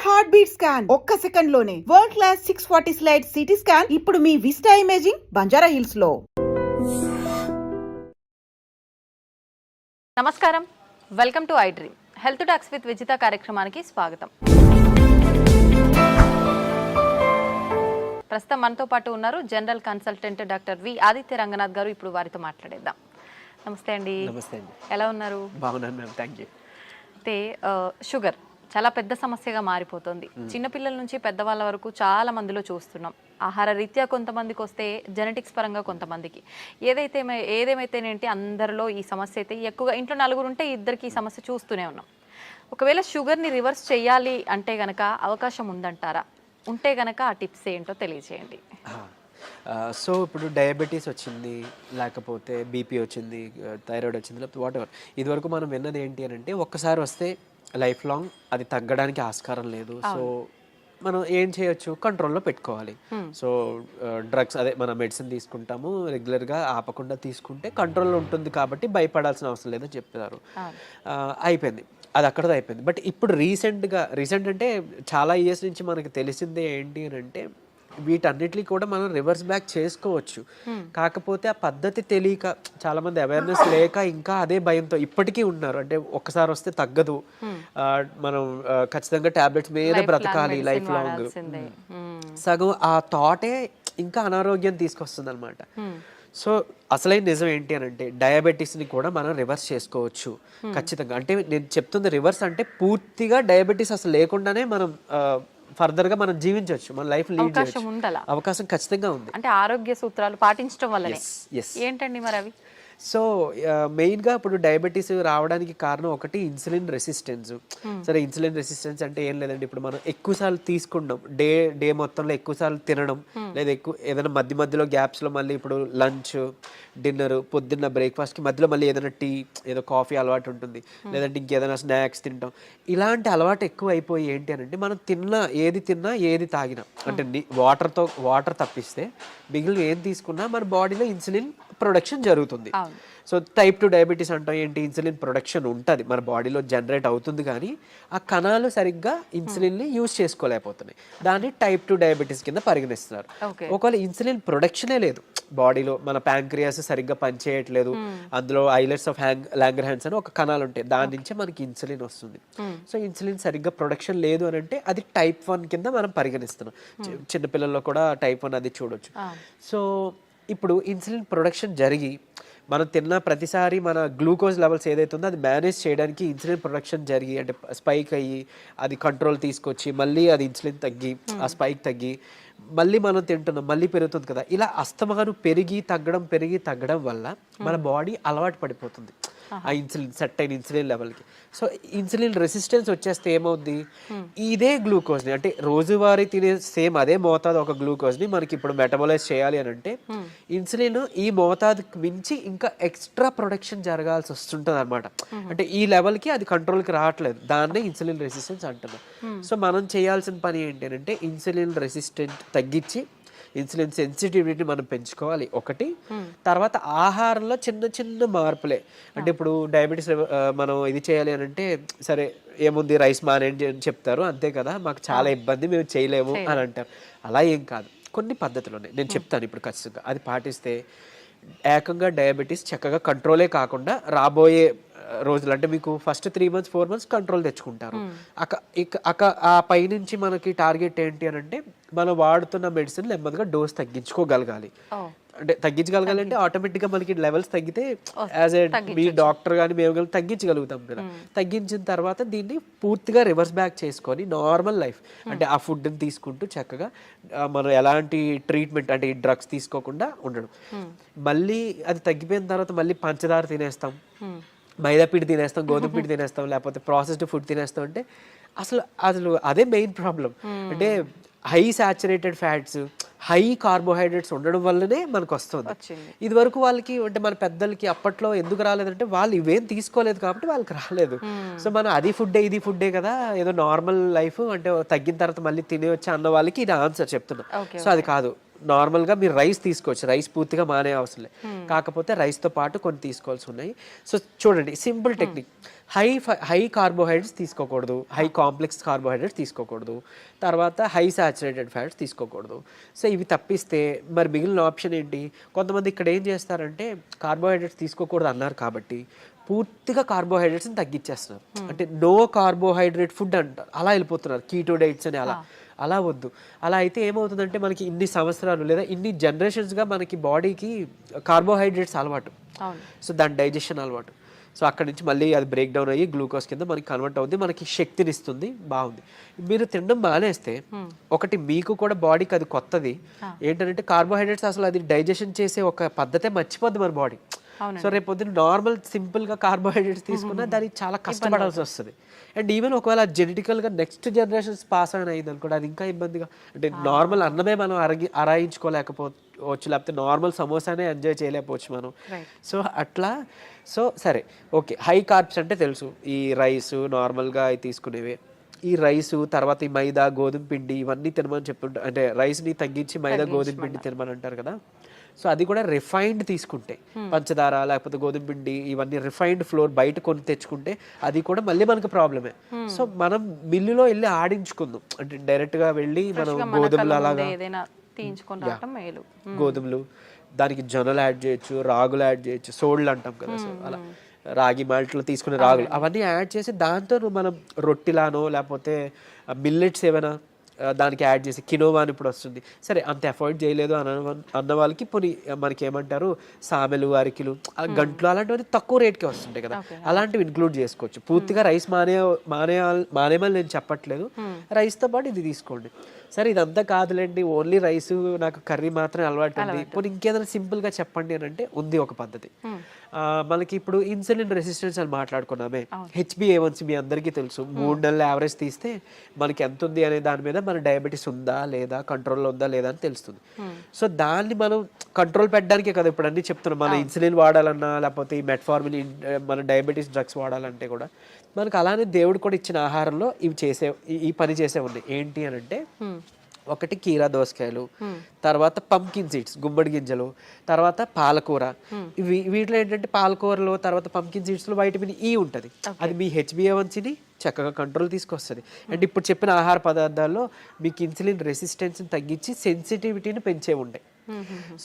Heart beat scan ఒక్క second లోనే world class 640 slide CT scan ఇప్పుడు మీ విస్టా ఇమేజింగ్ బంజారా హిల్స్ లో. నమస్కారం, welcome to I dream health talks with Vijitha కార్యక్రమానికి స్వాగతం. ప్రస్తుతం మనతో పాటు ఉన్నారు general consultant doctor V Aditya Ranganath గారు. ఇప్పుడు వారితో మాట్లాడేద్దాం. నమస్తే అండి. నమస్తే అండి. ఎలా ఉన్నారు? బాగున్నాను మ్యామ్, థ్యాంక్ యూ. అయితే షుగర్ చాలా పెద్ద సమస్యగా మారిపోతుంది. చిన్నపిల్లల నుంచి పెద్దవాళ్ళ వరకు చాలా మందిలో చూస్తున్నాం. ఆహార రీత్యా కొంతమందికి వస్తే, జెనెటిక్స్ పరంగా కొంతమందికి, ఏదేమైతేనేంటి అందరిలో ఈ సమస్య అయితే ఎక్కువగా. ఇంట్లో నలుగురు ఉంటే ఇద్దరికి ఈ సమస్య చూస్తూనే ఉన్నాం. ఒకవేళ షుగర్ని రివర్స్ చేయాలి అంటే గనక అవకాశం ఉందంటారా? ఉంటే గనక ఆ టిప్స్ ఏంటో తెలియజేయండి. సో ఇప్పుడు డయాబెటీస్ వచ్చింది, లేకపోతే బీపీ వచ్చింది, థైరాయిడ్ వచ్చింది, లేకపోతే వాట్ ఎవర్, ఇదివరకు మనం విన్నది ఏంటి అని అంటే ఒక్కసారి వస్తే లైఫ్ లాంగ్ అది తగ్గడానికి ఆస్కారం లేదు. సో మనం ఏం చేయొచ్చు, కంట్రోల్లో పెట్టుకోవాలి. సో డ్రగ్స్, అదే మన మెడిసిన్ తీసుకుంటాము రెగ్యులర్గా, ఆపకుండా తీసుకుంటే కంట్రోల్లో ఉంటుంది కాబట్టి భయపడాల్సిన అవసరం లేదని చెప్తారు. అయిపోయింది, అది అక్కడతో అయిపోయింది. బట్ ఇప్పుడు రీసెంట్ అంటే చాలా ఇయర్స్ నుంచి మనకి తెలిసిందే ఏంటి అని అంటే వీటన్నిటిని కూడా మనం రివర్స్ బ్యాక్ చేసుకోవచ్చు. కాకపోతే ఆ పద్ధతి తెలియక, చాలా మంది అవేర్నెస్ లేక ఇంకా అదే భయంతో ఇప్పటికీ ఉన్నారు. అంటే ఒక్కసారి వస్తే తగ్గదు, మనం ఖచ్చితంగా టాబ్లెట్స్ మీద బ్రతకాలి లైఫ్ లాంగ్. సగం ఆ థాటే ఇంకా అనారోగ్యం తీసుకొస్తుంది అనమాట. సో అసలైన నిజం ఏంటి అని అంటే డయాబెటీస్ని కూడా మనం రివర్స్ చేసుకోవచ్చు ఖచ్చితంగా. అంటే నేను చెప్తుంది రివర్స్ అంటే పూర్తిగా డయాబెటీస్ అసలు లేకుండానే మనం ఫర్దర్గా మనం జీవించవచ్చు, మన లైఫ్ లీడ్ చేయొచ్చు. అవకాశం ఖచ్చితంగా ఉంది. అంటే ఆరోగ్య సూత్రాలు పాటించడం వల్లనే. ఏంటండి మరి అవి? సో మెయిన్గా ఇప్పుడు డయాబెటీస్ రావడానికి కారణం ఒకటి ఇన్సులిన్ రెసిస్టెన్స్. సరే, ఇన్సులిన్ రెసిస్టెన్స్ అంటే ఏం లేదండి, ఇప్పుడు మనం ఎక్కువసార్లు తీసుకుంటాం, డే మొత్తంలో ఎక్కువసార్లు తినడం, లేదా ఏదైనా మధ్యలో గ్యాప్స్లో మళ్ళీ ఇప్పుడు లంచ్, డిన్నర్, పొద్దున్న బ్రేక్ఫాస్ట్కి మధ్యలో మళ్ళీ ఏదైనా టీ, ఏదో కాఫీ అలవాటు ఉంటుంది, లేదంటే ఇంకేదైనా స్నాక్స్ తింటాం. ఇలాంటి అలవాటు ఎక్కువ అయిపోయి ఏంటి అని అంటే మనం ఏది తిన్నా ఏది తాగినా, అంటే వాటర్ తప్పిస్తే మిగిలిన ఏం తీసుకున్నా మన బాడీలో ఇన్సులిన్ ప్రొడక్షన్ జరుగుతుంది. సో టైప్ 2 డయాబెటీస్ అంటాం ఏంటి, ఇన్సులిన్ ప్రొడక్షన్ ఉంటుంది మన బాడీలో, జనరేట్ అవుతుంది, కానీ ఆ కణాలు సరిగ్గా ఇన్సులిన్ని యూజ్ చేసుకోలేకపోతున్నాయి. దాన్ని టైప్ 2 డయాబెటీస్ కింద పరిగణిస్తున్నారు. ఒకవేళ ఇన్సులిన్ ప్రొడక్షనే లేదు బాడీలో, మన ప్యాంక్రియాస్ సరిగ్గా పనిచేయట్లేదు, అందులో ఐలెట్స్ ఆఫ్ లాంగర్హాన్స్ అని ఒక కణాలు ఉంటాయి, దాని నుంచే మనకి ఇన్సులిన్ వస్తుంది. సో ఇన్సులిన్ సరిగ్గా ప్రొడక్షన్ లేదు అని అంటే అది టైప్ 1 కింద మనం పరిగణిస్తున్నాం. చిన్నపిల్లల్లో కూడా టైప్ 1 అది చూడొచ్చు. సో ఇప్పుడు ఇన్సులిన్ ప్రొడక్షన్ జరిగి మనం తిన్న ప్రతిసారి మన గ్లూకోజ్ లెవెల్స్ ఏదైతే ఉందో అది మేనేజ్ చేయడానికి ఇన్సులిన్ ప్రొడక్షన్ జరిగి, అంటే స్పైక్ అయ్యి అది కంట్రోల్ తీసుకొచ్చి మళ్ళీ అది ఇన్సులిన్ తగ్గి ఆ స్పైక్ తగ్గి మళ్ళీ మనం తింటున్నాం, మళ్ళీ పెరుగుతుంది కదా. ఇలా అస్తమాను పెరిగి తగ్గడం వల్ల మన బాడీ అలవాటు పడిపోతుంది ఆ సెట్ అయిన ఇన్సులిన్ లెవెల్కి. సో ఇన్సులిన్ రెసిస్టెన్స్ వచ్చేస్తే ఏమవుద్ది, ఇదే గ్లూకోజ్ని, అంటే రోజువారీ తినే సేమ్ అదే మోతాదు ఒక గ్లూకోజ్ని మనకి ఇప్పుడు మెటబలైజ్ చేయాలి అని అంటే ఇన్సులిన్ ఈ మోతాదుకి మించి ఇంకా ఎక్స్ట్రా ప్రొడక్షన్ జరగాల్సి వస్తుంటుంది అనమాట. అంటే ఈ లెవెల్కి అది కంట్రోల్కి రావట్లేదు, దాన్నే ఇన్సులిన్ రెసిస్టెన్స్ అంటున్నాం. సో మనం చేయాల్సిన పని ఏంటి అంటే ఇన్సులిన్ రెసిస్టెంట్ తగ్గించి ఇన్సులిన్ సెన్సిటివిటీ మనం పెంచుకోవాలి ఒకటి. తర్వాత ఆహారంలో చిన్న మార్పులే, అంటే ఇప్పుడు డయాబెటీస్ మనం ఇది చేయాలి అని అంటే సరే ఏముంది రైస్ మానేయండి అని చెప్తారు, అంతే కదా, మాకు చాలా ఇబ్బంది, మేము చేయలేము అని అంటారు. అలా ఏం కాదు, కొన్ని పద్ధతులు ఉన్నాయి, నేను చెప్తాను ఇప్పుడు ఖచ్చితంగా. అది పాటిస్తే ఏకంగా డయాబెటీస్ చక్కగా కంట్రోలే కాకుండా రాబోయే రోజులు, అంటే మీకు ఫస్ట్ 3 months 4 months కంట్రోల్ తెచ్చుకుంటారు. ఆ పైనుంచి మనకి టార్గెట్ ఏంటి అని అంటే మనం వాడుతున్న మెడిసిన్ నెమ్మదిగా డోస్ తగ్గించుకోగలగాలి. అంటే తగ్గించగలగాలి అంటే ఆటోమేటిక్గా మనకి లెవెల్స్ తగ్గితే యాజ్ ఏ మీ డాక్టర్ కానీ మేము కానీ తగ్గించగలుగుతాం కదా. తగ్గించిన తర్వాత దీన్ని పూర్తిగా రివర్స్ బ్యాక్ చేసుకొని నార్మల్ లైఫ్, అంటే ఆ ఫుడ్ని తీసుకుంటూ చక్కగా మనం ఎలాంటి ట్రీట్మెంట్, అంటే ఈ డ్రగ్స్ తీసుకోకుండా ఉండడం. మళ్ళీ అది తగ్గిపోయిన తర్వాత మళ్ళీ పంచదార తినేస్తాం, మైదా పిండి తినేస్తాం, గోధుమ పిండి తినేస్తాం, లేకపోతే ప్రాసెస్డ్ ఫుడ్ తినేస్తాం. అంటే అసలు అదే మెయిన్ ప్రాబ్లం. అంటే high saturated fats, high carbohydrates ఉండడం వల్లనే మనకు వస్తుంది. ఇది వరకు వాళ్ళకి, అంటే మన పెద్దలకి అప్పట్లో ఎందుకు రాలేదంటే వాళ్ళు ఇవేం తీసుకోలేదు కాబట్టి వాళ్ళకి రాలేదు. సో మనం అది ఫుడ్డే ఇది ఫుడ్డే కదా, ఏదో నార్మల్ లైఫ్, అంటే తగ్గిన తర్వాత మళ్ళీ తినేయొచ్చు అన్న వాళ్ళకి ఇది ఆన్సర్ చెప్తున్నా. సో అది కాదు, నార్మల్గా మీరు రైస్ తీసుకోవచ్చు, రైస్ పూర్తిగా మానే అవసరం లేదు, కాకపోతే రైస్తో పాటు కొన్ని తీసుకోవాల్సి ఉన్నాయి. సో చూడండి, సింపుల్ టెక్నిక్. హై కార్బోహైడ్రేట్స్ తీసుకోకూడదు, హై కాంప్లెక్స్ కార్బోహైడ్రేట్స్ తీసుకోకూడదు, తర్వాత హై సాచురేటెడ్ ఫ్యాట్స్ తీసుకోకూడదు. సో ఇవి తప్పిస్తే మరి మిగిలిన ఆప్షన్ ఏంటి? కొంతమంది ఇక్కడ ఏం చేస్తారంటే కార్బోహైడ్రేట్స్ తీసుకోకూడదు అన్నారు కాబట్టి పూర్తిగా కార్బోహైడ్రేట్స్ని తగ్గించేస్తున్నారు. అంటే నో కార్బోహైడ్రేట్ ఫుడ్ అంటారు, అలా వెళ్ళిపోతున్నారు, కీటో డైట్స్ అని. అలా వద్దు. అలా అయితే ఏమవుతుందంటే మనకి ఇన్ని సంవత్సరాలు లేదా ఇన్ని జనరేషన్స్గా మనకి బాడీకి కార్బోహైడ్రేట్స్ అలవాటు, సో దాని డైజెషన్ అలవాటు. సో అక్కడి నుంచి మళ్ళీ అది బ్రేక్ డౌన్ అయ్యి గ్లూకోజ్ కింద మనకి కన్వర్ట్ అవుతుంది, మనకి శక్తిని ఇస్తుంది, బాగుంది. మీరు తినడం మానేస్తే ఒకటి మీకు కూడా బాడీకి అది కొత్తది ఏంటంటే కార్బోహైడ్రేట్స్ అసలు అది డైజెషన్ చేసే ఒక పద్ధతే మర్చిపోద్ది మన బాడీ. సో రేపు పొద్దున్న నార్మల్ సింపుల్గా కార్బోహైడ్రేట్స్ తీసుకున్నా దానికి చాలా కష్టపడాల్సి వస్తుంది. అండ్ ఈవెన్ ఒకవేళ జెనెటికల్గా నెక్స్ట్ జనరేషన్స్ పాస్ అయిన అయింది అనుకోండి, అది ఇంకా ఇబ్బందిగా. అంటే నార్మల్ అన్నమే మనం అరాయించుకోలేకపోవచ్చు, లేకపోతే నార్మల్ సమోసానే ఎంజాయ్ చేయలేకపోవచ్చు మనం. సో అట్లా. సో సరే, ఓకే, హై కార్బ్స్ అంటే తెలుసు, ఈ రైస్ నార్మల్గా అవి తీసుకునేవే. ఈ రైసు తర్వాత ఈ మైదా గోధుమ పిండి ఇవన్నీ తినమని చెప్తుంటారు, అంటే రైస్ని తగ్గించి మైదా గోధుమ పిండి తినమని అంటారు కదా. సో అది కూడా రిఫైన్డ్ తీసుకుంటే, పంచదార లేకపోతే గోధుమ పిండి ఇవన్నీ రిఫైన్డ్ ఫ్లోర్ బయట కొని తెచ్చుకుంటే అది కూడా మళ్ళీ మనకు ప్రాబ్లమే. సో మనం మిల్లులో వెళ్ళి ఆడించుకుందాం, అంటే డైరెక్ట్గా వెళ్ళి మనం గోధుమలు అలాగా గోధుమలు, దానికి జొన్నలు యాడ్ చేయొచ్చు, రాగులు యాడ్ చేయొచ్చు, సోళ్ళు అంటాం కదా, సో అలా రాగి మాల్ట్లో తీసుకునే రాగులు అవన్నీ యాడ్ చేసి దాంతో మనం రొట్టిలానో లేకపోతే మిల్లెట్స్ ఏమైనా దానికి యాడ్ చేసి, కినోవా అని ఇప్పుడు వస్తుంది, సరే అంత అఫోర్డ్ చేయలేదు అన్న వాళ్ళకి పోనీ మనకి ఏమంటారు సామెలు, అరికిలు, గంట్లు అలాంటివన్నీ తక్కువ రేట్కే వస్తుంటాయి కదా, అలాంటివి ఇంక్లూడ్ చేసుకోవచ్చు. పూర్తిగా రైస్ మానేమని నేను చెప్పట్లేదు, రైస్తో పాటు ఇది తీసుకోండి. సరే ఇదంతా కాదులేండి, ఓన్లీ రైస్ నాకు కర్రీ మాత్రమే అలవాటు ఉంది, ఇప్పుడు ఇంకేదైనా సింపుల్గా చెప్పండి అని అంటే ఉంది ఒక పద్ధతి. మనకి ఇప్పుడు ఇన్సులిన్ రెసిస్టెన్స్ అని మాట్లాడుకున్నామే, HbA1c మీ అందరికీ తెలుసు, 3 నెలల యావరేజ్ తీస్తే మనకి ఎంత ఉంది అనే దాని మీద మన డయాబెటీస్ ఉందా లేదా, కంట్రోల్లో ఉందా లేదా అని తెలుస్తుంది. సో దాన్ని మనం కంట్రోల్ పెట్టడానికే కదా ఇప్పుడు అన్ని చెప్తున్నాం. మన ఇన్సులిన్ వాడాలన్నా లేకపోతే ఈ మెట్ఫార్మిన్ మన డయాబెటీస్ డ్రగ్స్ వాడాలంటే కూడా మనకు అలానే దేవుడు కూడా ఇచ్చిన ఆహారంలో ఈ పని చేసే ఉన్నాయి. ఏంటి అని అంటే ఒకటి కీరా దోసకాయలు, తర్వాత పంకిన్ సీడ్స్ గుమ్మడి గింజలు, తర్వాత పాలకూర. వీటిలో ఏంటంటే పాలకూరలో తర్వాత పంకిన్ సీడ్స్లో వైటమిన్ E ఉంటుంది, అది మీ HbA1cని చక్కగా కంట్రోల్ తీసుకొస్తుంది. అండ్ ఇప్పుడు చెప్పిన ఆహార పదార్థాల్లో మీకు ఇన్సులిన్ రెసిస్టెన్స్ని తగ్గించి సెన్సిటివిటీని పెంచే ఉంటాయి.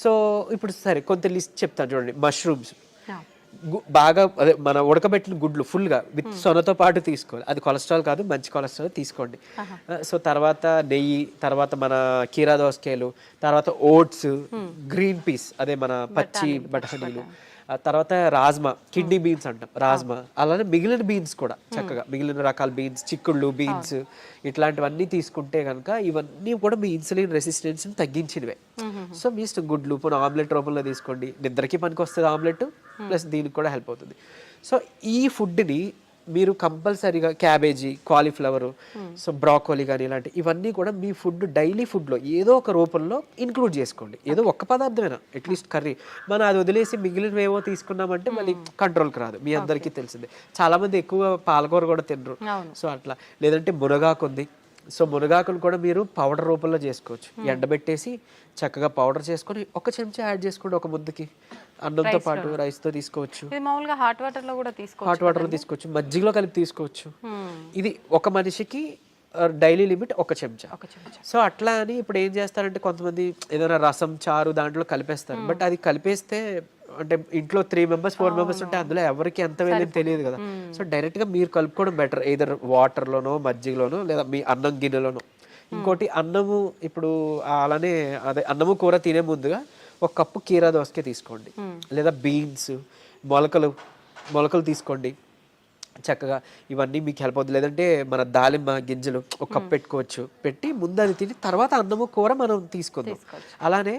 సో ఇప్పుడు సరే కొంత లిస్ట్ చెప్తాను చూడండి. మష్రూమ్స్ బాగా అదే మన ఉడకబెట్టిన గుడ్లు ఫుల్గా విత్ సొనతో పాటు తీసుకోవాలి, అది కొలెస్ట్రాల్ కాదు, మంచి కొలెస్ట్రాల్ తీసుకోండి. సో తర్వాత నెయ్యి, తర్వాత మన కీరా దోసకాయలు, తర్వాత ఓట్స్, గ్రీన్ పీస్ అదే మన పచ్చి బఠానీలు, తర్వాత రాజ్మా, కిడ్నీ బీన్స్ అంటాం రాజ్మా, అలానే మిగిలిన బీన్స్ కూడా చక్కగా మిగిలిన రకాల బీన్స్, చిక్కుళ్ళు బీన్స్ ఇట్లాంటివన్నీ తీసుకుంటే కనుక ఇవన్నీ కూడా మీ ఇన్సులిన్ రెసిస్టెన్స్ని తగ్గించినవే. సో మీ ఇష్టం, గుడ్లు ఇప్పుడు ఆమ్లెట్ రూపంలో తీసుకోండి, నిద్రకి పనికి వస్తుంది ఆమ్లెట్, ప్లస్ దీనికి కూడా హెల్ప్ అవుతుంది. సో ఈ ఫుడ్ని మీరు కంపల్సరీగా క్యాబేజీ, కాలీఫ్లవర్, సో బ్రాకోలీ కానీ ఇలాంటి ఇవన్నీ కూడా మీ ఫుడ్ డైలీ ఫుడ్లో ఏదో ఒక రూపంలో ఇంక్లూడ్ చేసుకోండి. ఏదో ఒక్క పదార్థమైనా అట్లీస్ట్ కర్రీ, మనం అది వదిలేసి మిగిలినవి ఏవో తీసుకున్నామంటే మళ్ళీ కంట్రోల్కి రాదు. మీ అందరికీ తెలిసిందే, చాలామంది ఎక్కువ పాలకూర కూడా తినరు. సో అట్లా, లేదంటే మునగాకు ఉంది, సో మునగాకును కూడా మీరు పౌడర్ రూపంలో చేసుకోవచ్చు, ఎండబెట్టేసి చక్కగా పౌడర్ చేసుకొని ఒక చెంచా యాడ్ చేసుకోండి ఒక ముద్దకి, అన్నంతో పాటు రైస్తో తీసుకోవచ్చు, హాట్ వాటర్లో కూడా తీసుకోవచ్చు, మజ్జిగలో కలిపి తీసుకోవచ్చు. ఇది ఒక మనిషికి డైలీ లిమిట్ ఒక చెంచా. సో అట్లా అని ఇప్పుడు ఏం చేస్తారంటే కొంతమంది ఏదైనా రసం, చారు దాంట్లో కలిపేస్తారు, బట్ అది కలిపేస్తే అంటే ఇంట్లో 3 members 4 members ఉంటే అందులో ఎవరికి ఎంత వెళ్ళేది తెలియదు కదా. సో డైరెక్ట్గా మీరు కలుపుకోవడం బెటర్, ఏదర్ వాటర్లోనో మజ్జిగలోనో లేదా మీ అన్నం గిన్నెలోనో. ఇంకోటి అన్నము, ఇప్పుడు అలానే అదే అన్నము కూర తినే ముందుగా 1 కప్పు కీరా దోసకాయ తీసుకోండి, లేదా బీన్స్, మొలకలు తీసుకోండి చక్కగా, ఇవన్నీ మీకు హెల్ప్ అవుతుంది. లేదంటే మన దాలిమ్మ గింజలు 1 కప్పు పెట్టుకోవచ్చు, పెట్టి ముందు అది తిని తర్వాత అన్నము కూర మనం తీసుకుందాం. అలానే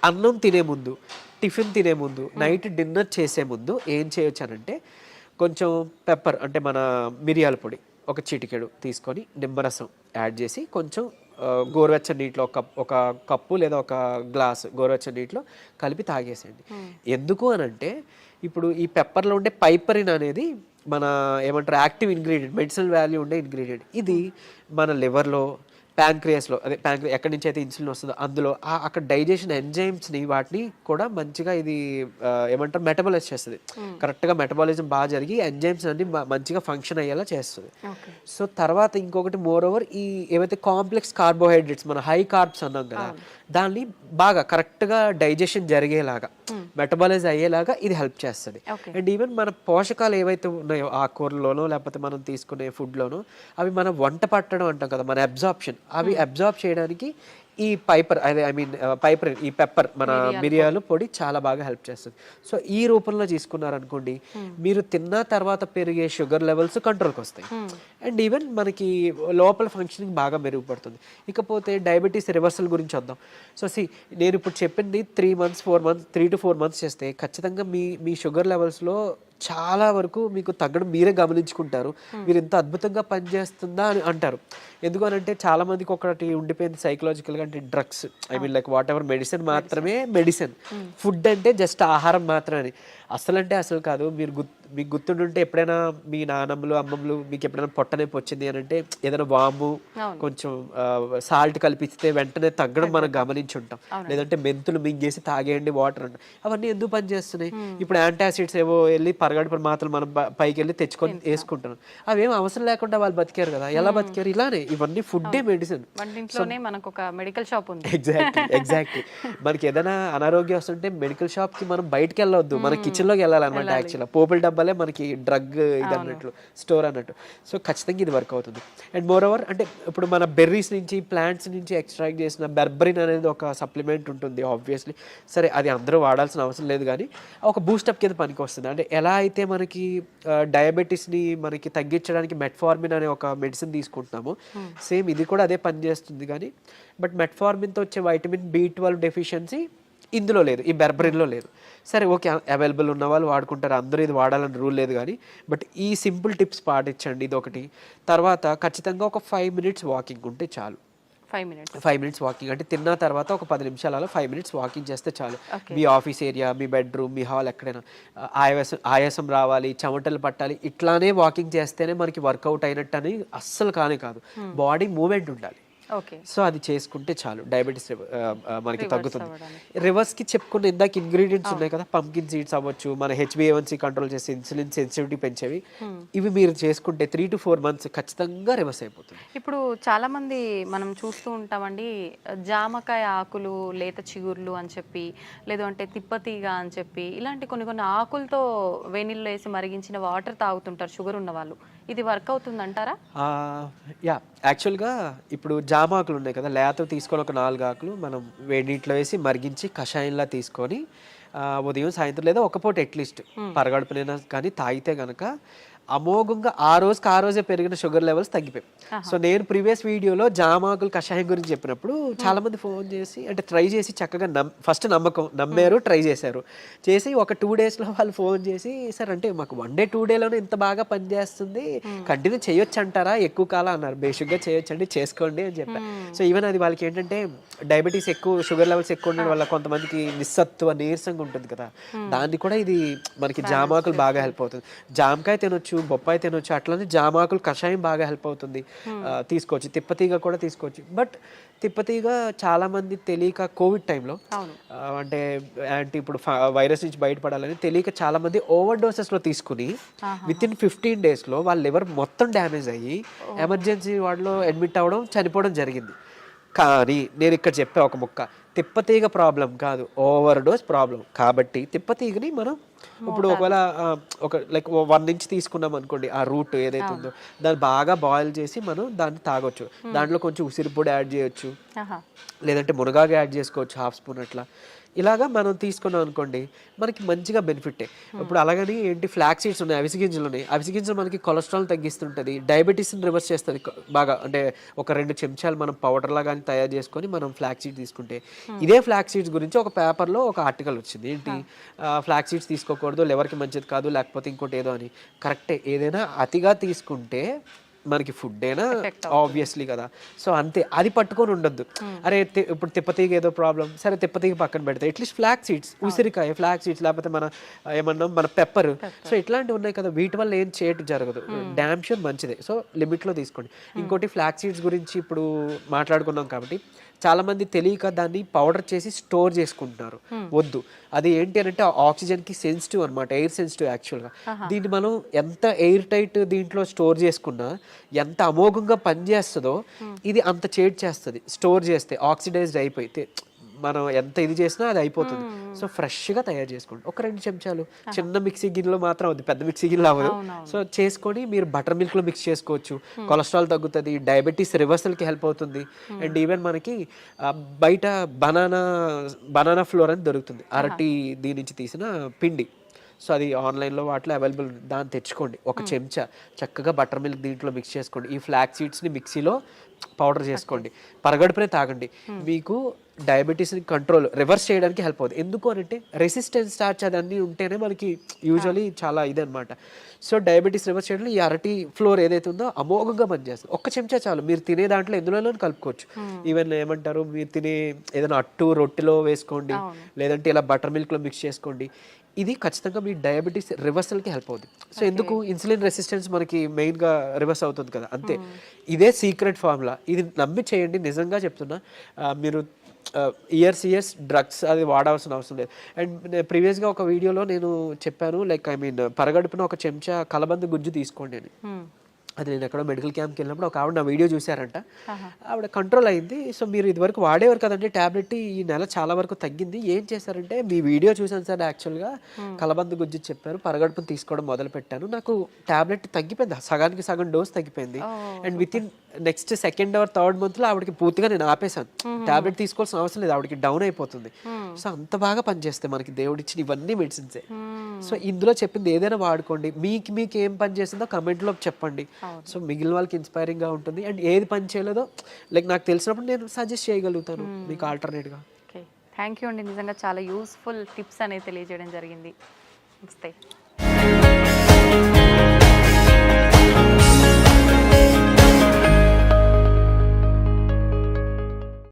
అన్నం తినే ముందు, టిఫిన్ తినే ముందు, నైట్ డిన్నర్ చేసే ముందు ఏం చేయొచ్చు అనంటే కొంచెం పెప్పర్ అంటే మన మిరియాల పొడి 1 చిటికెడు తీసుకొని నిమ్మరసం యాడ్ చేసి కొంచెం గోరువెచ్చని నీటిలో ఒక కప్పు లేదా 1 గ్లాసు గోరువెచ్చని నీటిలో కలిపి తాగేసేయండి. ఎందుకు అనంటే ఇప్పుడు ఈ పెప్పర్లో ఉండే పైపరిన్ అనేది మన ఏమంటారు యాక్టివ్ ఇంగ్రీడియంట్, మెడిసినల్ వాల్యూ ఉండే ఇంగ్రీడియంట్. ఇది మన లివర్లో ప్యాంక్రియాస్లో అదే ఎక్కడి నుంచి అయితే ఇన్సులిన్ వస్తుందో అందులో అక్కడ డైజెషన్ ఎంజైమ్స్ని వాటిని కూడా మంచిగా ఇది ఏమంటారు మెటబాలైజ్ చేస్తుంది. కరెక్ట్గా మెటబాలిజం బాగా జరిగి ఎంజైమ్స్ అన్ని మంచిగా ఫంక్షన్ అయ్యేలా చేస్తుంది. సో తర్వాత ఇంకొకటి మోర్ ఓవర్ ఈ ఏవైతే కాంప్లెక్స్ కార్బోహైడ్రేట్స్ మన హై కార్బ్స్ అన్నాం కదా దాన్ని బాగా కరెక్ట్గా డైజెషన్ జరిగేలాగా మెటబాలైజ్ అయ్యేలాగా ఇది హెల్ప్ చేస్తుంది. అండ్ ఈవెన్ మన పోషకాలు ఏవైతే ఉన్నాయో ఆ కూరలోనో లేకపోతే మనం తీసుకునే ఫుడ్లోనో అవి మనం వంట పట్టడం అంటాం కదా, మన అబ్జార్ప్షన్ అవి అబ్జార్బ్ చేయడానికి ఈ పైపర్ ఈ పెప్పర్ మన మిరియాలు పొడి చాలా బాగా హెల్ప్ చేస్తుంది. సో ఈ రూపంలో తీసుకున్నారనుకోండి మీరు తిన్న తర్వాత పెరిగే షుగర్ లెవెల్స్ కంట్రోల్కి వస్తాయి. అండ్ ఈవెన్ మనకి లోపల ఫంక్షనింగ్ బాగా మెరుగుపడుతుంది. ఇకపోతే డయాబెటీస్ రివర్సల్ గురించి వద్దాం. సో నేను ఇప్పుడు చెప్పింది 3 to 4 months చేస్తే ఖచ్చితంగా మీ షుగర్ లెవెల్స్లో చాలా వరకు మీకు తగ్గడం మీరే గమనించుకుంటారు. మీరు ఇంత అద్భుతంగా పనిచేస్తుందా అని అంటారు. ఎందుకనంటే చాలా మందికి ఒకటి ఉండిపోయింది సైకలాజికల్గా, అంటే drugs like what ever medicine మాత్రమే మెడిసిన్, ఫుడ్ అంటే జస్ట్ ఆహారం మాత్రమే. అసలు కాదు. మీకు గుర్తుంటుంటే ఎప్పుడైనా మీ నాన్నమ్మలు అమ్మమ్మలు మీకు ఎప్పుడైనా పొట్టనొప్పి వచ్చింది అని అంటే ఏదైనా వాము కొంచెం సాల్ట్ కలిపిస్తే వెంటనే తగ్గడం మనం గమనించి ఉంటాం. లేదంటే మెంతులు మింగేసి తాగేయండి వాటర్ అంటాం. అవన్నీ ఎందుకు పనిచేస్తున్నాయి? ఇప్పుడు యాంటాసిడ్స్ ఏవో వెళ్ళి పరగడుపున మాత్రలు మనం పైకి వెళ్ళి తెచ్చుకొని వేసుకుంటున్నాం. అవేం అవసరం లేకుండా వాళ్ళు బతికారు కదా. ఎలా బతికారు? ఇలానే. ఇవన్నీ ఫుడ్డే మెడిసిన్. ఎగ్జాక్ట్లీ. మనకి ఏదైనా అనారోగ్యం వస్తుంటే మెడికల్ షాప్ కి మనం బయటకు వెళ్ళొద్దు, మన కిచెన్ లోకి వెళ్ళాలన్నమాట. యాక్చువల్గా పోపుల డబ్బాలే మనకి డ్రగ్ ఇది అన్నట్లు, స్టోర్ అన్నట్టు. సో ఖచ్చితంగా ఇది వర్క్ అవుతుంది. అండ్ మోర్ ఓవర్ అంటే ఇప్పుడు మన బెర్రీస్ నుంచి ప్లాంట్స్ నుంచి ఎక్స్ట్రాక్ట్ చేసిన బెర్బరిన్ అనేది ఒక సప్లిమెంట్ ఉంటుంది ఆబ్వియస్లీ. సరే అది అందరూ వాడాల్సిన అవసరం లేదు కానీ ఒక బూస్టప్ కింద పనికి వస్తుంది. అంటే ఎలా అయితే మనకి డయాబెటీస్ని మనకి తగ్గించడానికి మెట్ఫార్మిన్ అనే ఒక మెడిసిన్ తీసుకుంటున్నాము, సేమ్ ఇది కూడా అదే పని చేస్తుంది. కానీ బట్ మెట్ఫార్మిన్తో వచ్చే వైటమిన్ B12 డెఫిషియన్సీ ఇందులో లేదు, ఈ బెర్బరిన్లో లేదు. సరే ఓకే, అవైలబుల్ ఉన్న వాళ్ళు వాడుకుంటారు, అందరూ ఇది వాడాలని రూల్ లేదు. కానీ బట్ ఈ సింపుల్ టిప్స్ పాటించండి, ఇది ఒకటి. తర్వాత ఖచ్చితంగా ఒక 5 minutes వాకింగ్ ఉంటే చాలు. 5 minutes వాకింగ్ అంటే తిన్న తర్వాత ఒక 10 నిమిషాలలో 5 minutes వాకింగ్ చేస్తే చాలు. మీ ఆఫీస్ ఏరియా, మీ బెడ్రూమ్, మీ హాల్ ఎక్కడైనా ఆయాసం రావాలి, చెమటలు పట్టాలి, ఇట్లానే వాకింగ్ చేస్తేనే మనకి వర్కౌట్ అయినట్టు అని అస్సలు కాదు. బాడీ మూమెంట్ ఉండాలి. సో అది చేసుకుంటే చాలు, డయాబెటీస్ మనకి తగ్గుతుంది. రివర్స్కి చెప్పుకున్న ఇందాక ఇంగ్రీడియంట్స్ ఉన్నాయి కదా, పంకిన్ సీడ్స్ అవ్వచ్చు, మన HbA1c కంట్రోల్ చేసి ఇన్సులిన్ సెన్సిటివిటీ పెంచేవి, ఇవి మీరు చేసుకుంటే 3 to 4 months ఖచ్చితంగా రివర్స్ అయిపోతుంది. ఇప్పుడు చాలా మంది మనం చూస్తూ ఉంటామండి, జామకాయ ఆకులు, లేత చిగుర్లు అని చెప్పి, లేదు అంటే తిప్పతీగ అని చెప్పి, ఇలాంటి కొన్ని ఆకులతో వేణిల్లో వేసి మరిగించిన వాటర్ తాగుతుంటారు షుగర్ ఉన్న వాళ్ళు. ఇది వర్క్ అవుతుంది అంటారా? యాక్చువల్గా ఇప్పుడు జామ ఆకులు ఉన్నాయి కదా, లేత తీసుకొని ఒక 4 ఆకులు మనం వేడి నీటిలో వేసి మరిగించి కషాయంలా తీసుకొని ఉదయం సాయంత్రం లేదా ఒక పూట అట్లీస్ట్ పరగడుపునైనా కానీ తాగితే కనుక అమోఘంగా ఆ రోజే పెరిగిన షుగర్ లెవెల్స్ తగ్గిపోయాయి. సో నేను ప్రీవియస్ వీడియోలో జామాకులు కషాయం గురించి చెప్పినప్పుడు చాలా మంది ఫోన్ చేసి అంటే ట్రై చేసి చక్కగా ఫస్ట్ నమ్మారు, ట్రై చేశారు. చేసి ఒక 2 daysలో వాళ్ళు ఫోన్ చేసి, సార్ అంటే మాకు 1 day 2 dayలోనే ఇంత బాగా పనిచేస్తుంది, కంటిన్యూ చేయొచ్చు అంటారా, ఎక్కువ కాలం అన్నారు. బేసిక్గా చేయొచ్చండి, చేసుకోండి అని చెప్పారు. సో ఈవెన్ అది వాళ్ళకి ఏంటంటే డయాబెటీస్ ఎక్కువ, షుగర్ లెవెల్స్ ఎక్కువ ఉండడం వల్ల కొంతమందికి నిస్సత్వ నీరసంగా ఉంటుంది కదా, దాన్ని కూడా ఇది మనకి జామాకులు బాగా హెల్ప్ అవుతుంది. జామకాయ తినొచ్చు, బొప్పాయి తినొచ్చు, అట్లనే జామాకులు కషాయం బాగా హెల్ప్ అవుతుంది, తీసుకోవచ్చు. తిప్పతీగ కూడా తీసుకోవచ్చు. బట్ తిప్పతీగ చాలా మంది తెలియక కోవిడ్ టైంలో అంటే ఇప్పుడు వైరస్ నుంచి బయటపడాలని తెలియక చాలా మంది ఓవర్ డోసెస్లో తీసుకుని వితిన్ 15 daysలో వాళ్ళ లివర్ మొత్తం డ్యామేజ్ అయ్యి ఎమర్జెన్సీ వార్డులో అడ్మిట్ అవ్వడం, చనిపోవడం జరిగింది. కానీ నేను ఇక్కడ చెప్పే ఒక ముక్క, తిప్పతీగ ప్రాబ్లం కాదు, ఓవర్ డోస్ ప్రాబ్లం. కాబట్టి తిప్పతీగని మనం ఇప్పుడు ఒకవేళ ఒక లైక్ 1 inch తీసుకున్నాం అనుకోండి, ఆ రూట్ ఏదైతే ఉందో దాన్ని బాగా బాయిల్ చేసి మనం దాన్ని తాగొచ్చు. దాంట్లో కొంచెం ఉసిరి పొడి యాడ్ చేయొచ్చు, లేదంటే మునగాకు యాడ్ చేసుకోవచ్చు 1/2 spoon అట్లా. ఇలాగా మనం తీసుకున్నాం అనుకోండి మనకి మంచిగా బెనిఫిటే. ఇప్పుడు అలాగని ఏంటి ఫ్లాక్ సీడ్స్ ఉన్నాయి, అవిసె గింజలు ఉన్నాయి. అవిసె గింజలు మనకి కొలెస్ట్రాల్ తగ్గిస్తుంటుంది, డయాబెటీస్ని రివర్స్ చేస్తుంది బాగా. అంటే ఒక 2 చెంచాలు మనం పౌడర్లా కానీ తయారు చేసుకొని మనం ఫ్లాక్ సీడ్స్ తీసుకుంటే, ఇదే ఫ్లాక్ సీడ్స్ గురించి ఒక పేపర్లో ఒక ఆర్టికల్ వచ్చింది. ఏంటి ఫ్లాక్ సీడ్స్ తీసుకోకూడదు, లివర్కి మంచిది కాదు, లేకపోతే ఇంకోటి ఏదో అని. కరెక్టే, ఏదైనా అతిగా తీసుకుంటే మనకి ఫుడ్ అయినా ఆబ్వియస్లీ కదా. సో అంతే, అది పట్టుకొని ఉండొద్దు. అరే ఇప్పుడు తిప్పతీగ ఏదో ప్రాబ్లం, సరే తిప్పతీగ పక్కన పెడితే అట్లీస్ట్ ఫ్లాక్ సీడ్స్, ఉసిరికాయ ఫ్లాక్ సీడ్స్, లేకపోతే మన ఏమన్నాం మన పెప్పర్, సో ఇట్లాంటివి ఉన్నాయి కదా, వీటి వల్ల ఏం చేయటం జరగదు. డ్యామ్ షూర్ మంచిదే. సో లిమిట్లో తీసుకోండి. ఇంకోటి ఫ్లాక్ సీడ్స్ గురించి ఇప్పుడు మాట్లాడుకున్నాం కాబట్టి చాలా మంది తెలియక దాన్ని పౌడర్ చేసి స్టోర్ చేసుకుంటున్నారు. వద్దు, అది ఏంటి అని అంటే ఆక్సిజన్కి సెన్సిటివ్ అనమాట, ఎయిర్ సెన్సిటివ్ యాక్చువల్గా. దీన్ని మనం ఎంత ఎయిర్ టైట్ దీంట్లో స్టోర్ చేసుకున్నా, ఎంత అమోఘంగా పనిచేస్తుందో ఇది అంత చేడ్ చేస్తుంది స్టోర్ చేస్తే. ఆక్సిడైజ్డ్ అయిపోయి మనం ఎంత ఇది చేసినా అది అయిపోతుంది. సో ఫ్రెష్గా తయారు చేసుకోండి. ఒక 2 చెంచాలు చిన్న మిక్సీ గిన్నెలో మాత్రం అవుతుంది, పెద్ద మిక్సీ గిన్నెలో అవ్వదు. సో చేసుకొని మీరు బటర్ మిల్క్లో మిక్స్ చేసుకోవచ్చు. కొలెస్ట్రాల్ తగ్గుతుంది, డయాబెటీస్ రివర్సల్కి హెల్ప్ అవుతుంది. అండ్ ఈవెన్ మనకి బయట బనానా ఫ్లోర్ అని దొరుకుతుంది, అరటి దీని నుంచి తీసిన పిండి. సో అది ఆన్లైన్లో వాటిలో అవైలబుల్ ఉంది, దాన్ని తెచ్చుకోండి. ఒక చెంచా చక్కగా బటర్ మిల్క్ దీంట్లో మిక్స్ చేసుకోండి. ఈ ఫ్లాక్ సీడ్స్ని మిక్సీలో పౌడర్ చేసుకోండి, పరగడుపునే తాగండి. మీకు డయాబెటీస్ని కంట్రోల్ రివర్స్ చేయడానికి హెల్ప్ అవుతుంది. ఎందుకు అంటే రెసిస్టెన్స్ స్టార్చ్ అదన్నీ ఉంటేనే మనకి యూజువలీ చాలా ఇదనమాట. సో డయాబెటీస్ రివర్స్ చేయడంలో ఈ అరటి ఫ్లోర్ ఏదైతే ఉందో అమోఘంగా పనిచేస్తుంది. ఒక్క చెంచా చాలు, మీరు తినే దాంట్లో ఎందులోనూ కలుపుకోవచ్చు. ఈవెన్ ఏమంటారు, మీరు తినే ఏదైనా అట్టు రొట్టెలో వేసుకోండి, లేదంటే ఇలా బటర్ మిల్క్లో మిక్స్ చేసుకోండి. ఇది ఖచ్చితంగా మీ డయాబెటీస్ రివర్సల్కి హెల్ప్ అవుతుంది. సో ఎందుకు, ఇన్సులిన్ రెసిస్టెన్స్ మనకి మెయిన్గా రివర్స్ అవుతుంది కదా, అంతే. ఇదే సీక్రెట్ ఫార్ములా, ఇది నమ్మి చేయండి. నిజంగా చెప్తున్నా, మీరు ఇయర్స్ డ్రగ్స్ అది వాడాల్సిన అవసరం లేదు. అండ్ ప్రీవియస్గా ఒక వీడియోలో నేను చెప్పాను, లైక్ పరగడుపున ఒక చెంచా కలబంద గుజ్జు తీసుకోండి అని. అది నేను ఎక్కడో మెడికల్ క్యాంప్కి వెళ్ళినప్పుడు ఒక ఆవిడ నా వీడియో చూసారంట, ఆవిడ కంట్రోల్ అయింది. సో మీరు ఇదివరకు వాడేవారు కదండి ట్యాబ్లెట్, ఈ నెల చాలా వరకు తగ్గింది. ఏం చేశారంటే, మీ వీడియో చూసాను సార్, యాక్చువల్గా కలబంద గుజ్జు చెప్పారు, పరగడుపును తీసుకోవడం మొదలు పెట్టాను, నాకు ట్యాబ్లెట్ తగ్గిపోయింది, సగానికి సగం డోస్ తగ్గిపోయింది. And with in next 2nd or 3rd monthలో ఆవిడకి పూర్తిగా నేను ఆపేశాను, ట్యాబ్లెట్ తీసుకోవాల్సిన అవసరం లేదు, ఆవిడకి డౌన్ అయిపోతుంది. సో అంత బాగా పనిచేస్తాయి మనకి దేవుడిచ్చిన ఇవన్నీ మెడిసిన్సే. సో ఇందులో చెప్పింది ఏదైనా వాడుకోండి. మీకు ఏం పని చేసిందో కమెంట్లో చెప్పండి. సో మిగిలిన వాళ్ళకి ఇన్స్పైరింగ్గా ఉంటుంది. అండ్ ఏది పని చేయలేదో లైక్ నాకు తెలిసినప్పుడు నేను సజెస్ట్ చేయగలుగుతాను మీకు ఆల్టర్నేట్గా. ఓకే, థ్యాంక్ యూ అండి. నిజంగా చాలా యూస్ఫుల్ టిప్స్ అనేది తెలియజేయడం జరిగింది. నమస్తే.